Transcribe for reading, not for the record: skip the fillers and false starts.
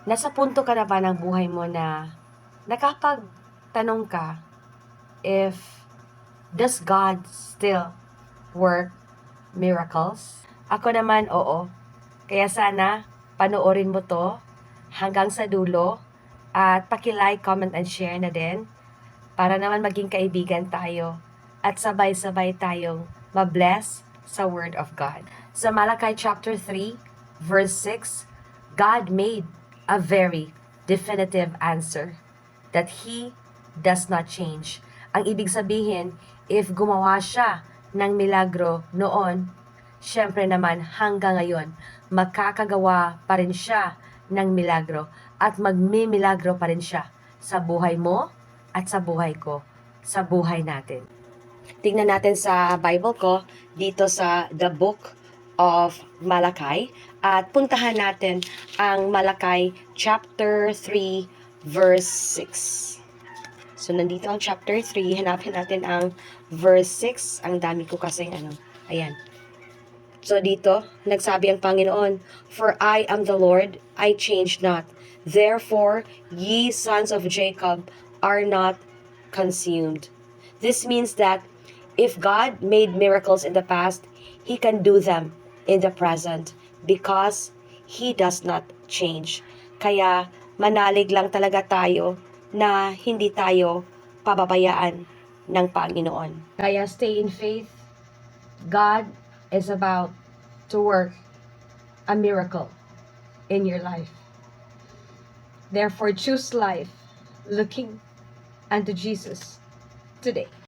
Nasa punto ka na ba ng buhay mo na nakapagtanong ka if does God still work miracles? Ako naman, oo. Kaya sana panoorin mo to hanggang sa dulo at paki-like, comment, and share na din para naman maging kaibigan tayo at sabay-sabay tayong mabless sa Word of God. Sa Malachi chapter 3, verse 6, God made a very definitive answer that He does not change. Ang ibig sabihin, if gumawa siya ng milagro noon, syempre naman hanggang ngayon, makakagawa pa rin siya ng milagro at magmimilagro pa rin siya sa buhay mo at sa buhay ko, sa buhay natin. Tingnan natin sa Bible ko dito sa the book of Malachi at puntahan natin ang Malachi chapter 3 verse 6. So nandito ang chapter 3, hanapin natin ang verse 6. Ang dami ko kasing ayan. So dito, nagsabi ang Panginoon, "For I am the Lord, I change not. Therefore, ye sons of Jacob are not consumed." This means that if God made miracles in the past, He can do them in the present because He does not change. Kaya manalig lang talaga tayo na hindi tayo pababayaan ng Panginoon. Kaya stay in faith. God is about to work a miracle in your life. Therefore, choose life looking unto Jesus today.